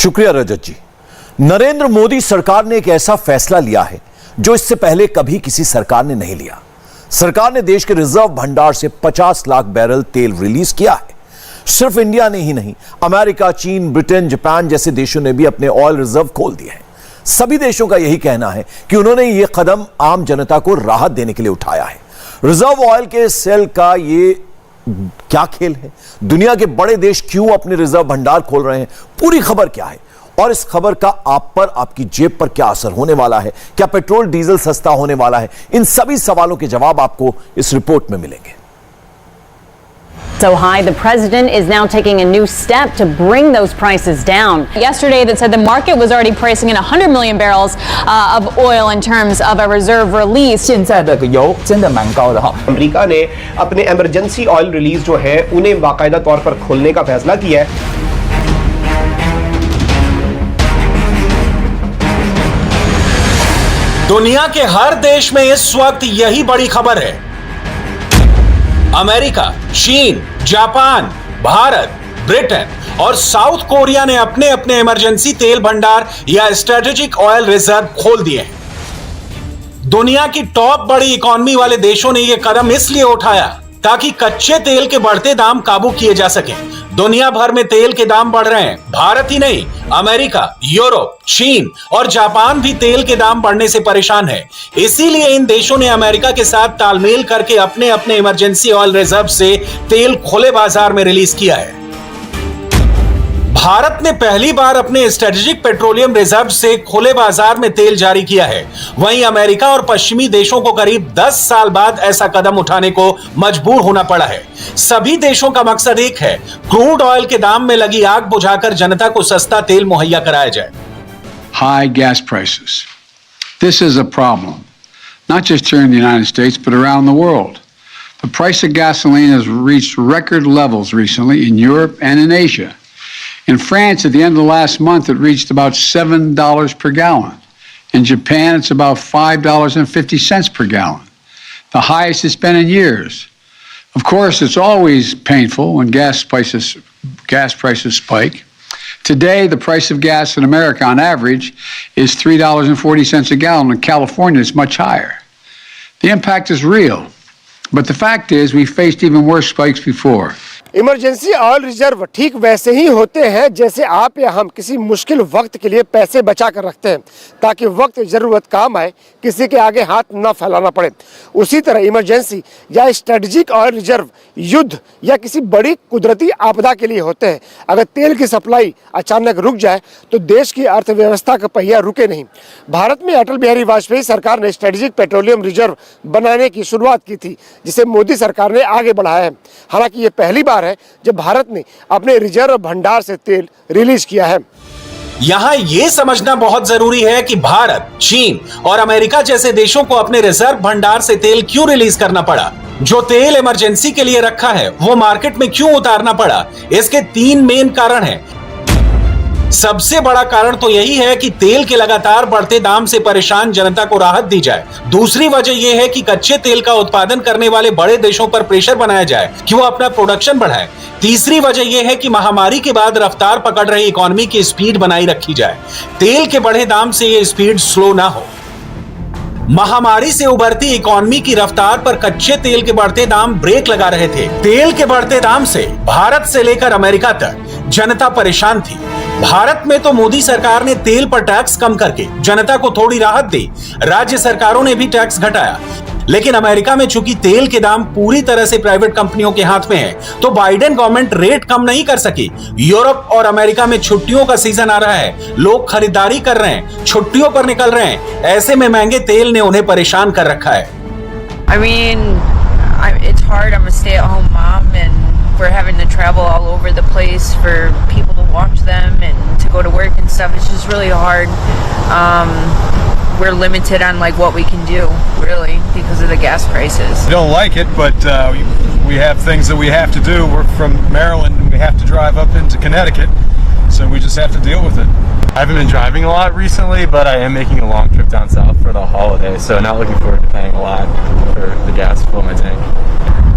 शुक्रिया रजत जी। नरेंद्र मोदी सरकार ने एक ऐसा फैसला लिया है जो इससे पहले कभी किसी सरकार ने नहीं लिया। सरकार ने देश के रिजर्व भंडार से 50 लाख बैरल तेल रिलीज किया है। सिर्फ इंडिया ने ही नहीं, अमेरिका, चीन, ब्रिटेन, जापान जैसे देशों ने भी अपने ऑयल रिजर्व खोल दिए हैं। सभी देशों का यही कहना है कि उन्होंने यह कदम आम जनता को राहत देने के लिए उठाया है। रिजर्व ऑयल के सेल का ये क्या खेल है? दुनिया के बड़े देश क्यों अपने रिजर्व भंडार खोल रहे हैं? पूरी खबर क्या है और इस खबर का आप पर, आपकी जेब पर क्या असर होने वाला है? क्या पेट्रोल डीजल सस्ता होने वाला है? इन सभी सवालों के जवाब आपको इस रिपोर्ट में मिलेंगे। So high, the president is now taking a new step to bring those prices down. Yesterday, that said the market was already pricing in 100 million barrels of oil in terms of a reserve release. 现在的油真的蛮高的哈。 America ने अपने emergency oil release जो है उन्हें बाकायदा तौर पर खोलने का फैसला किया है। दुनिया के हर देश में इस वक्त यही बड़ी खबर है। अमेरिका, चीन, जापान, भारत, ब्रिटेन और साउथ कोरिया ने अपने अपने इमरजेंसी तेल भंडार या स्ट्रेटेजिक ऑयल रिजर्व खोल दिए हैं। दुनिया की टॉप बड़ी इकोनॉमी वाले देशों ने यह कदम इसलिए उठाया ताकि कच्चे तेल के बढ़ते दाम काबू किए जा सकें। दुनिया भर में तेल के दाम बढ़ रहे हैं। भारत ही नहीं, अमेरिका, यूरोप, चीन और जापान भी तेल के दाम बढ़ने से परेशान है। इसीलिए इन देशों ने अमेरिका के साथ तालमेल करके अपने अपने इमरजेंसी ऑयल रिजर्व से तेल खुले बाजार में रिलीज किया है। भारत ने पहली बार अपने स्ट्रेटेजिक पेट्रोलियम रिजर्व से खुले बाजार में तेल जारी किया है। वहीं अमेरिका और पश्चिमी देशों को करीब 10 साल बाद ऐसा कदम उठाने को मजबूर होना पड़ा है। सभी देशों का मकसद एक है, क्रूड ऑयल के दाम में लगी आग बुझाकर जनता को सस्ता तेल मुहैया कराया जाए। High gas prices. This is a problem, not just here in the United States, but around the world. The price of gasoline has reached record levels recently in Europe and in Asia. In France, at the end of last month, it reached about $7 per gallon. In Japan, it's about $5.50 per gallon, the highest it's been in years. Of course, it's always painful when gas prices spike. Today, the price of gas in America, on average, is $3.40 a gallon. In California, it's much higher. The impact is real, but the fact is we faced even worse spikes before. Emergency oil reserve ठीक वैसे ही होते हैं जैसे आप या हम किसी मुश्किल वक्त के लिए पैसे बचा कर रखते हैं ताकि वक्त ज़रूरत काम आए, किसी के आगे हाथ ना फैलाना पड़े। उसी तरह इमरजेंसी या स्ट्रेटेजिक ऑयल रिजर्व युद्ध या किसी बड़ी कुदरती आपदा के लिए होते हैं। अगर तेल की सप्लाई अचानक रुक जाए तो देश की अर्थव्यवस्था का पहिया रुके नहीं। भारत में अटल बिहारी वाजपेयी सरकार ने स्ट्रेटेजिक पेट्रोलियम रिजर्व बनाने की शुरुआत की थी, जिसे मोदी सरकार ने आगे बढ़ाया है। हालांकि ये पहली बार है जब भारत ने अपने रिजर्व भंडार से तेल रिलीज किया है। यहां यह समझना बहुत जरूरी है कि भारत, चीन और अमेरिका जैसे देशों को अपने रिजर्व भंडार से तेल क्यों रिलीज करना पड़ा। जो तेल इमरजेंसी के लिए रखा है वो मार्केट में क्यों उतारना पड़ा। इसके 3 मेन कारण हैं। सबसे बड़ा कारण तो यही है कि तेल के लगातार बढ़ते दाम से परेशान जनता को राहत दी जाए। दूसरी वजह यह है कि कच्चे तेल का उत्पादन करने वाले बड़े देशों पर प्रेशर बनाया जाए कि वो अपना प्रोडक्शन बढ़ाए। तीसरी वजह यह है कि महामारी के बाद रफ्तार पकड़ रही इकोनॉमी की स्पीड बनाई रखी जाए। तेल के बढ़े दाम से यह स्पीड स्लो ना हो। महामारी से उभरती इकोनॉमी की रफ्तार पर कच्चे तेल के बढ़ते दाम ब्रेक लगा रहे थे। तेल के बढ़ते दाम से भारत से लेकर अमेरिका तक जनता परेशान थी। भारत में तो मोदी सरकार ने तेल पर टैक्स कम करके जनता को थोड़ी राहत दी। राज्य सरकारों ने भी टैक्स घटाया। लेकिन अमेरिका में चूंकि तेल के दाम पूरी तरह से प्राइवेट कंपनियों के हाथ में है, तो बाइडेन गवर्नमेंट रेट कम नहीं कर सकी। यूरोप और अमेरिका में छुट्टियों का सीजन आ रहा है, लोग खरीदारी कर रहे हैं, छुट्टियों पर निकल रहे हैं। ऐसे में महंगे तेल ने उन्हें परेशान कर रखा है। I mean, it's hard. I'm a stay-at-home mom, and we're having to travel all over the place for people to watch them and to go to work and stuff. It's just really hard. We're limited on like what we can do, really, because of the gas prices. We don't like it, but we have things that we have to do. We're from Maryland, and we have to drive up into Connecticut, so we just have to deal with it. I haven't been driving a lot recently, but I am making a long trip down south for the holiday, so not looking forward to paying a lot for the gas to fill my tank.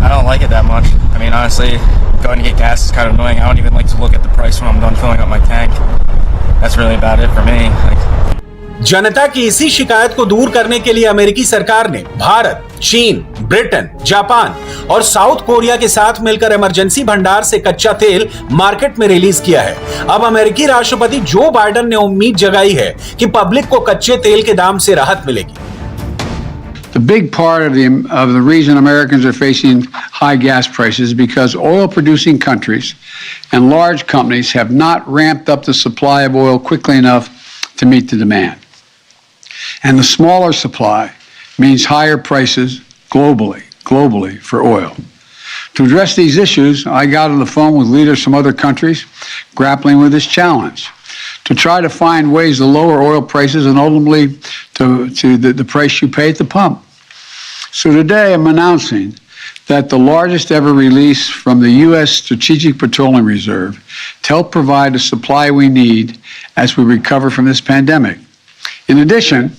I don't like it that much. I mean, honestly, going to get gas is kind of annoying. I don't even like to look at the price when I'm done filling up my tank. that's really about it for me. जनता की इसी शिकायत को दूर करने के लिए अमेरिकी सरकार ने भारत, चीन, ब्रिटेन, जापान और साउथ कोरिया के साथ मिलकर इमरजेंसी भंडार से कच्चा तेल मार्केट में रिलीज किया है। अब अमेरिकी राष्ट्रपति जो बाइडेन ने उम्मीद जगाई है कि पब्लिक को कच्चे तेल के दाम से राहत मिलेगी। The big part of the reason Americans are facing high gas prices is because oil-producing countries and large companies have not ramped up the supply of oil quickly enough to meet the demand. And the smaller supply means higher prices globally for oil. To address these issues, I got on the phone with leaders from other countries grappling with this challenge to try to find ways to lower oil prices and ultimately to the price you pay at the pump. So today I'm announcing that the largest ever release from the U.S. Strategic Petroleum Reserve to help provide the supply we need as we recover from this pandemic. In addition,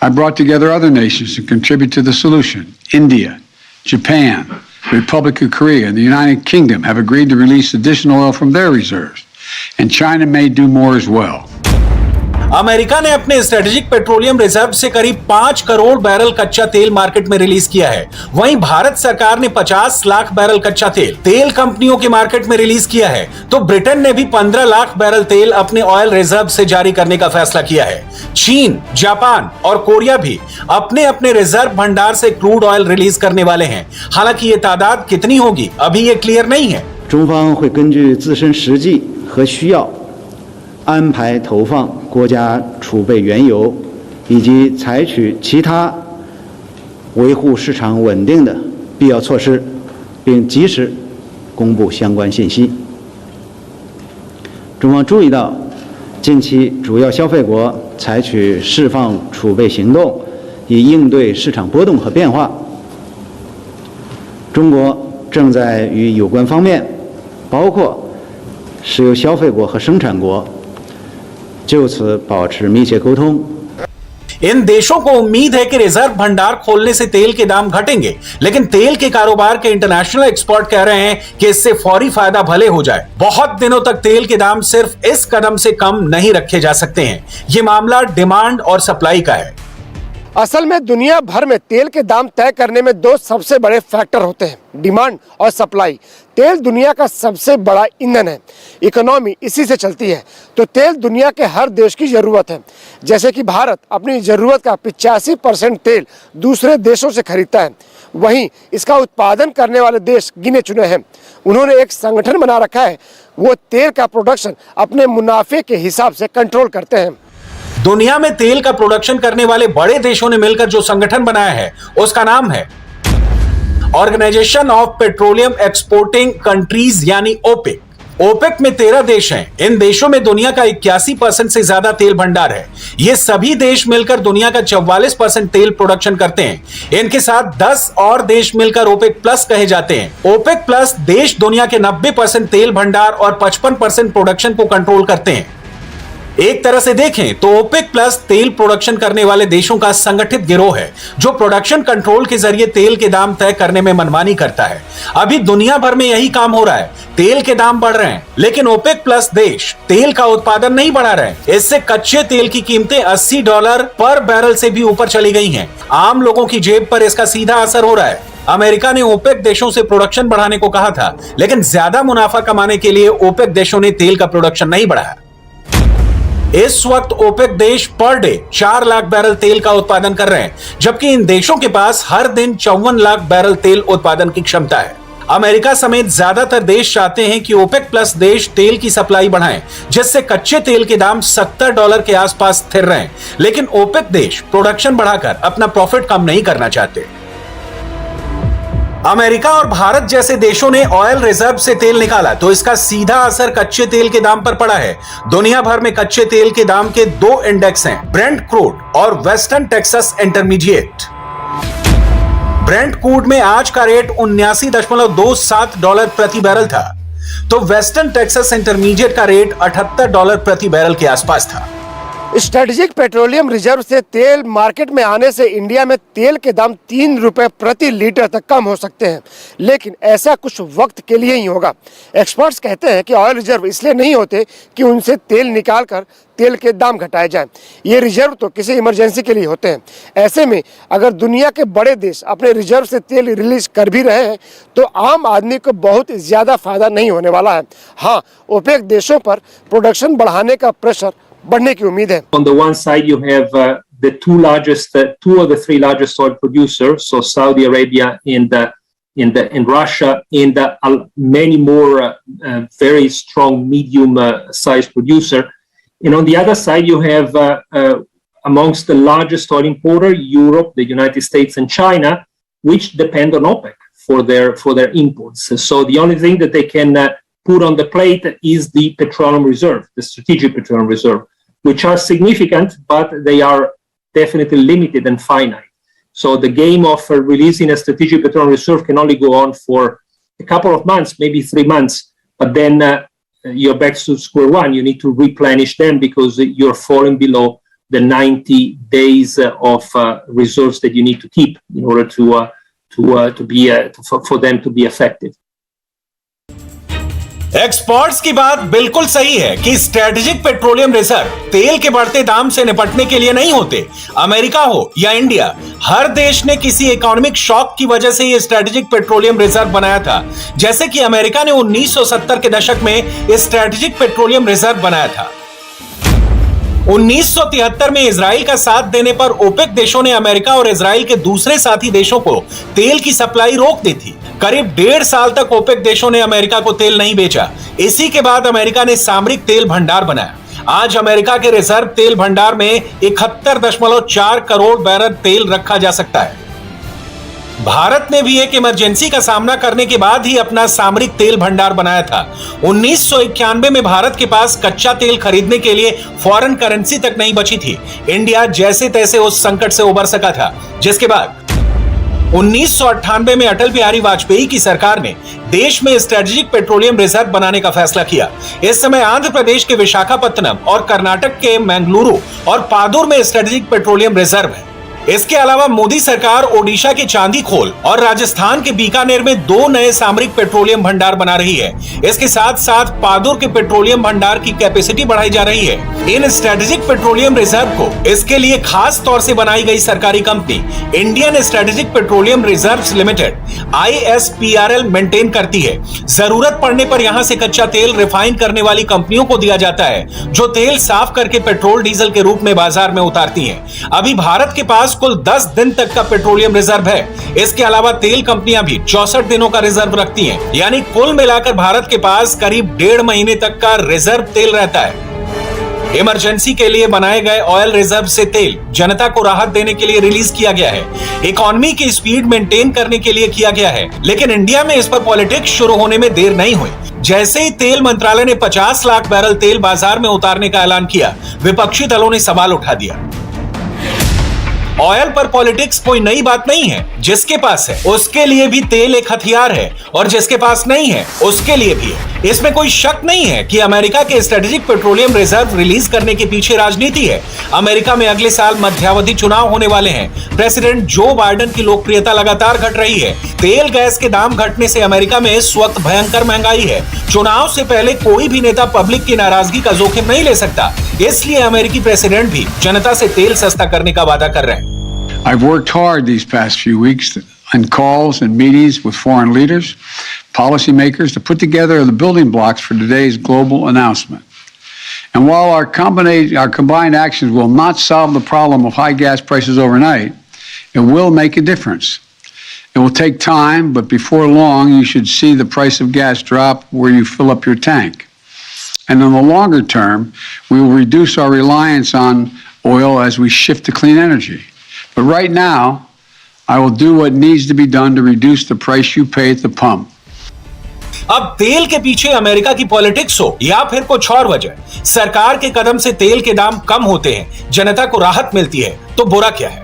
I brought together other nations to contribute to the solution. India, Japan, the Republic of Korea, and the United Kingdom have agreed to release additional oil from their reserves, and China may do more as well. America ने अपने strategic petroleum reserve से करीब 5 crore barrel कच्चा तेल market में release किया है। वहीं भारत सरकार ने 50 लाख बैरल कच्चा तेल कंपनियों के मार्केट में रिलीज किया है, तो ब्रिटेन ने भी 15 लाख बैरल तेल अपने ऑयल रिजर्व से जारी करने का फैसला किया है। चीन, जापान और कोरिया भी अपने अपने रिजर्व भंडार से क्रूड ऑयल रिलीज करने वाले हैं। हालांकि ये तादाद कितनी होगी अभी ये क्लियर नहीं है। 中方会根据自身实际和需要安排投放国家储备原油，以及采取其他维护市场稳定的必要措施，并及时公布相关信息。中方注意到，近期主要消费国采取释放储备行动，以应对市场波动和变化。中国正在与有关方面，包括石油消费国和生产国，就此保持密切沟通。 इन देशों को उम्मीद है कि रिजर्व भंडार खोलने से तेल के दाम घटेंगे, लेकिन तेल के कारोबार के इंटरनेशनल एक्सपर्ट कह रहे हैं कि इससे फौरी फायदा भले हो जाए। बहुत दिनों तक तेल के दाम सिर्फ इस कदम से कम नहीं रखे जा सकते हैं। ये मामला डिमांड और सप्लाई का है। असल में दुनिया भर में तेल के दाम तय करने में दो सबसे बड़े फैक्टर होते हैं, डिमांड और सप्लाई। तेल दुनिया का सबसे बड़ा ईंधन है, इकोनॉमी इसी से चलती है, तो तेल दुनिया के हर देश की ज़रूरत है। जैसे कि भारत अपनी ज़रूरत का 85% तेल दूसरे देशों से खरीदता है, वहीं इसका उत्पादन करने वाले देश गिने चुने हैं। उन्होंने एक संगठन बना रखा है, वो तेल का प्रोडक्शन अपने मुनाफे के हिसाब से कंट्रोल करते हैं। दुनिया में तेल का प्रोडक्शन करने वाले बड़े देशों ने मिलकर जो संगठन बनाया है उसका नाम है organisation of petroleum exporting countries यानी ओपेक। ओपेक में 13 देश हैं। इन देशों में दुनिया का 81% से ज्यादा तेल भंडार है। ये सभी देश मिलकर दुनिया का 44% तेल प्रोडक्शन करते हैं। इनके साथ 10 और देश मिलकर ओपेक प्लस कहे जाते हैं। ओपेक प्लस देश दुनिया के 90% तेल भंडार और 55% प्रोडक्शन को कंट्रोल करते हैं। एक तरह से देखें तो ओपेक प्लस तेल प्रोडक्शन करने वाले देशों का संगठित गिरोह है, जो प्रोडक्शन कंट्रोल के जरिए तेल के दाम तय करने में मनमानी करता है। अभी दुनिया भर में यही काम हो रहा है। तेल के दाम बढ़ रहे हैं, लेकिन ओपेक प्लस देश तेल का उत्पादन नहीं बढ़ा रहे। इससे कच्चे तेल की कीमतें $80 पर बैरल से भी ऊपर चली गई हैं। आम लोगों की जेब पर इसका सीधा असर हो रहा है। अमेरिका ने ओपेक देशों से प्रोडक्शन बढ़ाने को कहा था, लेकिन ज्यादा मुनाफा कमाने के लिए ओपेक देशों ने तेल का प्रोडक्शन नहीं बढ़ाया। इस वक्त ओपेक देश पर डे 4 लाख बैरल तेल का उत्पादन कर रहे हैं, जबकि इन देशों के पास हर दिन 54 लाख बैरल तेल उत्पादन की क्षमता है। अमेरिका समेत ज्यादातर देश चाहते हैं कि ओपेक प्लस देश तेल की सप्लाई बढ़ाएं, जिससे कच्चे तेल के दाम $70 के आसपास स्थिर रहें। लेकिन ओपेक देश प्रोडक्शन बढ़ाकर अपना प्रॉफिट कम नहीं करना चाहते। अमेरिका और भारत जैसे देशों ने ऑयल रिजर्व से तेल निकाला, तो इसका सीधा असर कच्चे तेल के दाम पर पड़ा है। दुनिया भर में कच्चे तेल के दाम के 2 इंडेक्स हैं, ब्रेंट क्रूड और western Texas intermediate. Brent crude में आज का रेट $79.27 प्रति बैरल था, तो वेस्टर्न टेक्सास इंटरमीडिएट का रेट $78 प्रति बैरल के आसपास था। स्ट्रेटेजिक पेट्रोलियम रिजर्व से तेल मार्केट में आने से इंडिया में तेल के दाम 3 रुपए प्रति लीटर तक कम हो सकते हैं, लेकिन ऐसा कुछ वक्त के लिए ही होगा। एक्सपर्ट्स कहते हैं कि ऑयल रिजर्व इसलिए नहीं होते कि उनसे तेल निकालकर तेल के दाम घटाए जाएं। ये रिजर्व तो किसी इमरजेंसी के लिए होते हैं। ऐसे में अगर दुनिया के बड़े देश अपने रिजर्व से तेल रिलीज कर भी रहे हैं तो आम आदमी को बहुत ज़्यादा फायदा नहीं होने वाला है। हाँ, ओपेक देशों पर प्रोडक्शन बढ़ाने का प्रेशर बढ़ने की उम्मीद है। On the one side, you have the two of the three largest oil producers, so Saudi Arabia and Russia, and many more very strong medium-sized producer. And on the other side, you have amongst the largest oil importer, Europe, the United States, and China, which depend on OPEC for their imports. So the only thing that they can put on the plate is the petroleum reserve, the strategic petroleum reserve, which are significant, but they are definitely limited and finite. So the game of releasing a strategic petroleum reserve can only go on for a couple of months, maybe 3 months, but then you're back to square one. You need to replenish them because you're falling below the 90 days of reserves that you need to keep in order for them to be effective. Experts की बात बिल्कुल सही है कि strategic petroleum reserve तेल के बढ़ते दाम से निपटने के लिए नहीं होते। अमेरिका हो या इंडिया, हर देश ने किसी इकोनॉमिक शॉक की वजह से यह स्ट्रेटेजिक पेट्रोलियम रिजर्व बनाया था। जैसे कि अमेरिका ने 1970 के दशक में स्ट्रेटेजिक पेट्रोलियम रिजर्व बनाया था। 1973 में इजराइल का साथ देने पर ओपेक देशों ने अमेरिका और इजराइल के दूसरे साथी देशों को तेल की सप्लाई रोक दी थी। करीब 1.5 साल तक ओपेक देशों ने अमेरिका को तेल नहीं बेचा। इसी के बाद अमेरिका ने सामरिक तेल भंडार बनाया। आज अमेरिका के रिजर्व तेल भंडार में 71.4 करोड़ बैरल तेल रखा जा सकता है। भारत ने भी एक इमरजेंसी का सामना करने के बाद ही अपना सामरिक तेल भंडार बनाया था। 1991 में भारत के पास कच्चा तेल खरीदने के लिए फॉरेन करेंसी तक नहीं बची थी। इंडिया जैसे तैसे उस संकट से उबर सका था, जिसके बाद 1998 में अटल बिहारी वाजपेयी की सरकार ने देश में स्ट्रेटेजिक पेट्रोलियम रिजर्व बनाने का फैसला किया। इस समय आंध्र प्रदेश के विशाखापत्तनम और कर्नाटक के मंगलुरु और पादुर में स्ट्रेटेजिक पेट्रोलियम रिजर्व है। इसके अलावा मोदी सरकार ओडिशा के चांदीखोल और राजस्थान के बीकानेर में 2 नए सामरिक पेट्रोलियम भंडार बना रही है। इसके साथ साथ पादुर के पेट्रोलियम भंडार की कैपेसिटी बढ़ाई जा रही है। इन स्ट्रेटेजिक पेट्रोलियम रिजर्व को इसके लिए खास तौर से बनाई गई सरकारी company Indian strategic petroleum reserves limited ISPRL maintain करती है। जरूरत पड़ने पर यहां से कच्चा तेल रिफाइन करने वाली कंपनियों को दिया जाता है, जो तेल साफ करके पेट्रोल डीजल के रूप में बाजार में उतारती हैं। अभी भारत के पास कुल 10 दिन तक का पेट्रोलियम रिजर्व है। इसके अलावा तेल कंपनियां भी 64 दिनों का रिजर्व रखती हैं, यानी कुल मिलाकर भारत के पास करीब 1.5 महीने तक का रिजर्व तेल रहता है। इमरजेंसी के लिए बनाए गए ऑयल रिजर्व से तेल जनता को राहत देने के लिए रिलीज किया गया है। इकोनॉमी की स्पीड मेंटेन करने के लिए किया गया है, लेकिन इंडिया में इस पर पॉलिटिक्स शुरू होने में देर नहीं हुई। जैसे ही तेल मंत्रालय ने 50 लाख बैरल तेल बाजार में उतारने का ऐलान किया, विपक्षी दलों ने सवाल उठा दिया। ऑयल पर पॉलिटिक्स कोई नई बात नहीं है। जिसके पास है उसके लिए भी तेल एक हथियार है, और जिसके पास नहीं है उसके लिए भी है। इसमें कोई शक नहीं है कि अमेरिका के स्ट्रेटेजिक पेट्रोलियम रिजर्व रिलीज करने के पीछे राजनीति है। अमेरिका में अगले साल मध्यावधि चुनाव होने वाले हैं। प्रेसिडेंट जो बाइडेन की लोकप्रियता लगातार घट रही है। तेल गैस के दाम घटने से अमेरिका में इस वक्त भयंकर महंगाई है। चुनाव से पहले कोई भी नेता पब्लिक की नाराजगी का जोखिम नहीं ले सकता, इसलिए अमेरिकी प्रेसिडेंट भी जनता से तेल सस्ता करने का वादा कर रहे हैं। I've worked hard these past few weeks on calls and meetings with foreign leaders, policymakers to put together the building blocks for today's global announcement. And while our combined actions will not solve the problem of high gas prices overnight, it will make a difference. It will take time, but before long, you should see the price of gas drop where you fill up your tank. And in the longer term, we will reduce our reliance on oil as we shift to clean energy. But right now, I will do what needs to be done to reduce the price you pay at the pump. अब तेल के पीछे America की politics हो या फिर कुछ और वजह, सरकार के कदम से तेल के दाम कम होते हैं, जनता को राहत मिलती है, तो बुरा क्या है?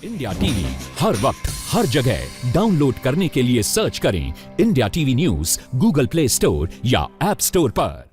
इंडिया टीवी हर वक्त हर जगह डाउनलोड करने के लिए सर्च करें India TV news Google play store या ऐप स्टोर पर।